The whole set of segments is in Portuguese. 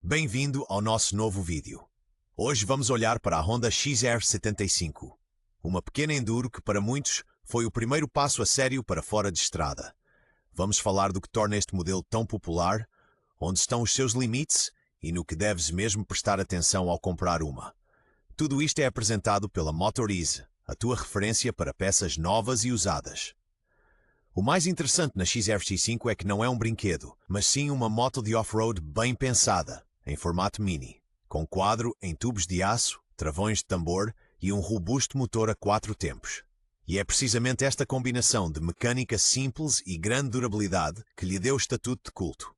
Bem-vindo ao nosso novo vídeo. Hoje vamos olhar para a Honda XR75, uma pequena enduro que para muitos foi o primeiro passo a sério para fora de estrada. Vamos falar do que torna este modelo tão popular, onde estão os seus limites e no que deves mesmo prestar atenção ao comprar uma. Tudo isto é apresentado pela Motorize, a tua referência para peças novas e usadas. O mais interessante na XR75 é que não é um brinquedo, mas sim uma moto de off-road bem pensada, em formato mini, com quadro em tubos de aço, travões de tambor e um robusto motor a 4 tempos. E é precisamente esta combinação de mecânica simples e grande durabilidade que lhe deu o estatuto de culto.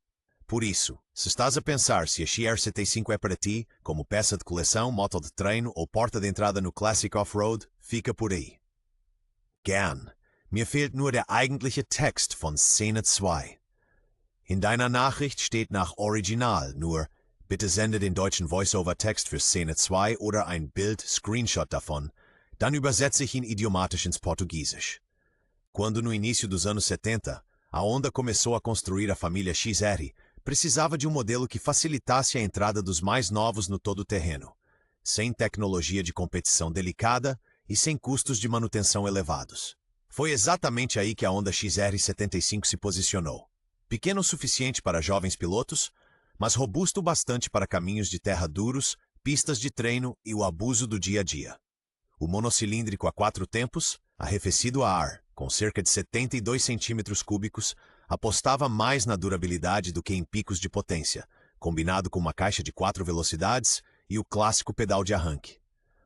Por isso, se estás a pensar se a XR75 é para ti, como peça de coleção, moto de treino ou porta de entrada no Classic Off-Road, fica por aí. Gern. Mir fehlt nur der eigentliche Text von Szene 2. In deiner Nachricht steht nach Original nur Bitte sende den deutschen Voice-Over-Text für Szene 2 oder ein Bild-Screenshot davon, dann übersetze ich ihn idiomatisch ins Portugiesisch. Quando no início dos anos 70, a Honda começou a construir a família XR, precisava de um modelo que facilitasse a entrada dos mais novos no todo-terreno, sem tecnologia de competição delicada e sem custos de manutenção elevados. Foi exatamente aí que a Honda XR75 se posicionou. Pequeno o suficiente para jovens pilotos, mas robusto bastante para caminhos de terra duros, pistas de treino e o abuso do dia a dia. O monocilíndrico a 4 tempos, arrefecido a ar, com cerca de 72 centímetros cúbicos, apostava mais na durabilidade do que em picos de potência, combinado com uma caixa de 4 velocidades e o clássico pedal de arranque.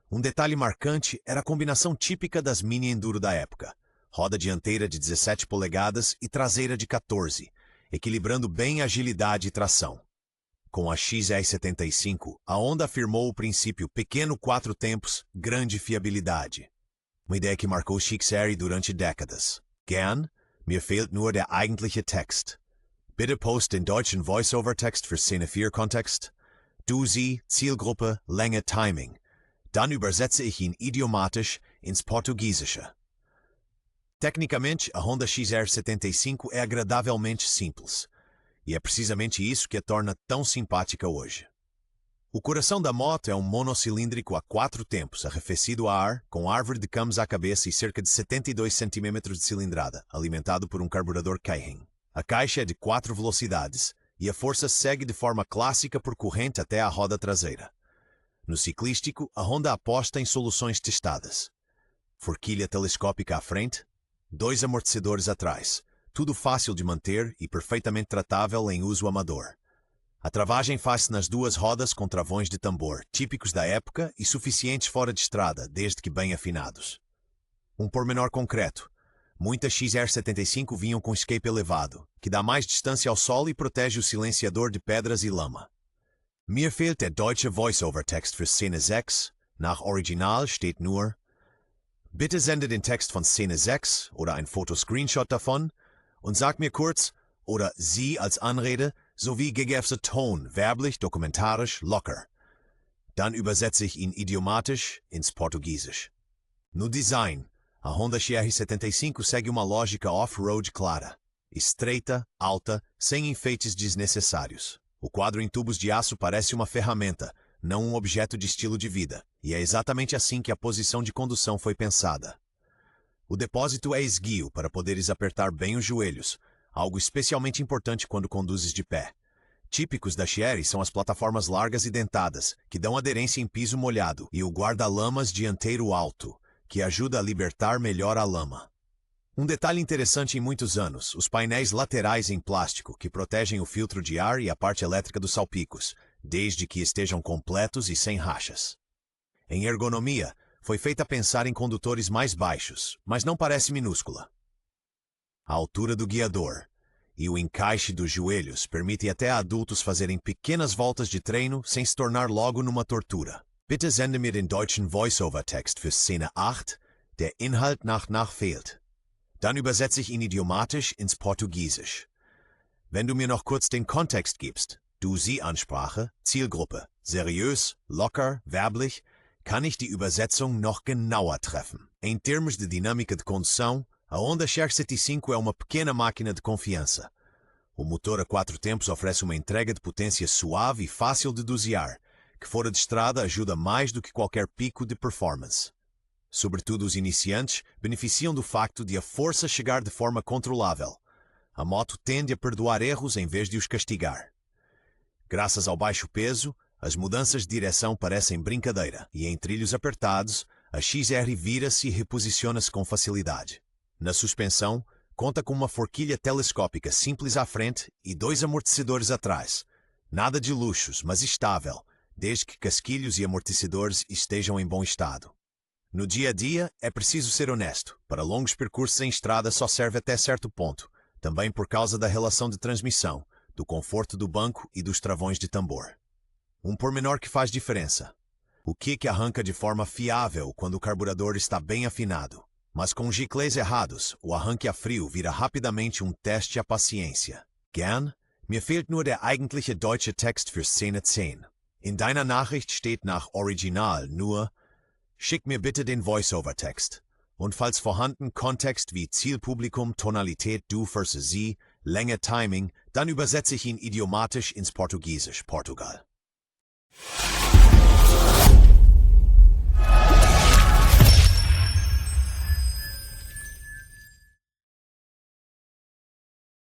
Um detalhe marcante era a combinação típica das mini-enduro da época. Roda dianteira de 17 polegadas e traseira de 14, equilibrando bem agilidade e tração. Com a XR75, a Honda afirmou o princípio pequeno 4 tempos, grande fiabilidade. Uma ideia que marcou o XR durante décadas. Gern, mir fehlt nur der eigentliche Text. Bitte post den deutschen Voice-Over-Text für Szene 4 Kontext. Du, sie, Zielgruppe, Länge, Timing. Dann übersetze ich ihn idiomatisch ins Portugiesische. Tecnicamente, a Honda XR75 é agradavelmente simples, e é precisamente isso que a torna tão simpática hoje. O coração da moto é um monocilíndrico a 4 tempos, arrefecido a ar, com árvore de camas à cabeça e cerca de 72 cm de cilindrada, alimentado por um carburador Keihin. A caixa é de 4 velocidades, e a força segue de forma clássica por corrente até a roda traseira. No ciclístico, a Honda aposta em soluções testadas. Forquilha telescópica à frente, 2 amortecedores atrás, tudo fácil de manter e perfeitamente tratável em uso amador. A travagem faz-se nas 2 rodas com travões de tambor, típicos da época e suficientes fora de estrada, desde que bem afinados. Um pormenor concreto. Muitas XR75 vinham com escape elevado, que dá mais distância ao solo e protege o silenciador de pedras e lama. Mir fehlt der deutsche Voice-Over-Text für Szene 6. Nach Original steht nur Bitte sende den Text von Szene 6 oder ein Fotoscreenshot davon und sag mir kurz oder Sie als Anrede sowie gegebenenfalls Ton, werblich, dokumentarisch, locker. Dann übersetze ich ihn idiomatisch ins Portugiesisch. No design, a Honda XR75 segue uma lógica off-road clara, estreita, alta, sem enfeites desnecessários. O quadro em tubos de aço parece uma ferramenta, não um objeto de estilo de vida, e é exatamente assim que a posição de condução foi pensada. O depósito é esguio para poderes apertar bem os joelhos, algo especialmente importante quando conduzes de pé. Típicos da XR são as plataformas largas e dentadas, que dão aderência em piso molhado, e o guarda-lamas dianteiro alto, que ajuda a libertar melhor a lama. Um detalhe interessante em muitos anos, os painéis laterais em plástico, que protegem o filtro de ar e a parte elétrica dos salpicos, desde que estejam completos e sem rachas. Em ergonomia, foi feita a pensar em condutores mais baixos, mas não parece minúscula. A altura do guiador e o encaixe dos joelhos permitem até a adultos fazerem pequenas voltas de treino sem se tornar logo numa tortura. Bitte sende mir den deutschen Voice-Over-Text für Szene 8, der Inhalt nach fehlt. Dann übersetze ich ihn idiomatisch ins Portugiesisch. Wenn du mir noch kurz den Kontext gibst, Du-Sie-Ansprache, Zielgruppe, seriös, locker, werblich, kann ich die Übersetzung noch genauer treffen. Em termos de dinâmica de condução, a Honda XR75 é uma pequena máquina de confiança. O motor a 4 tempos oferece uma entrega de potência suave e fácil de dosear, que fora de estrada ajuda mais do que qualquer pico de performance. Sobretudo os iniciantes beneficiam do facto de a força chegar de forma controlável. A moto tende a perdoar erros em vez de os castigar. Graças ao baixo peso, as mudanças de direção parecem brincadeira e em trilhos apertados, a XR vira-se e reposiciona-se com facilidade. Na suspensão, conta com uma forquilha telescópica simples à frente e 2 amortecedores atrás. Nada de luxos, mas estável, desde que casquilhos e amortecedores estejam em bom estado. No dia a dia, é preciso ser honesto. Para longos percursos em estrada só serve até certo ponto, também por causa da relação de transmissão, do conforto do banco e dos travões de tambor. Um pormenor que faz diferença. O kick arranca de forma fiável quando o carburador está bem afinado, mas com giclês errados, o arranque a frio vira rapidamente um teste à paciência. Gern, mir fehlt nur der eigentliche deutsche Text für Szene 10. In deiner Nachricht steht nach Original nur: Schick mir bitte den Voice-Over-Text. Und falls vorhanden Kontext wie Zielpublikum, Tonalität du versus sie, Länge, Timing, dann übersetze ich ihn idiomatisch ins Portugiesisch, Portugal.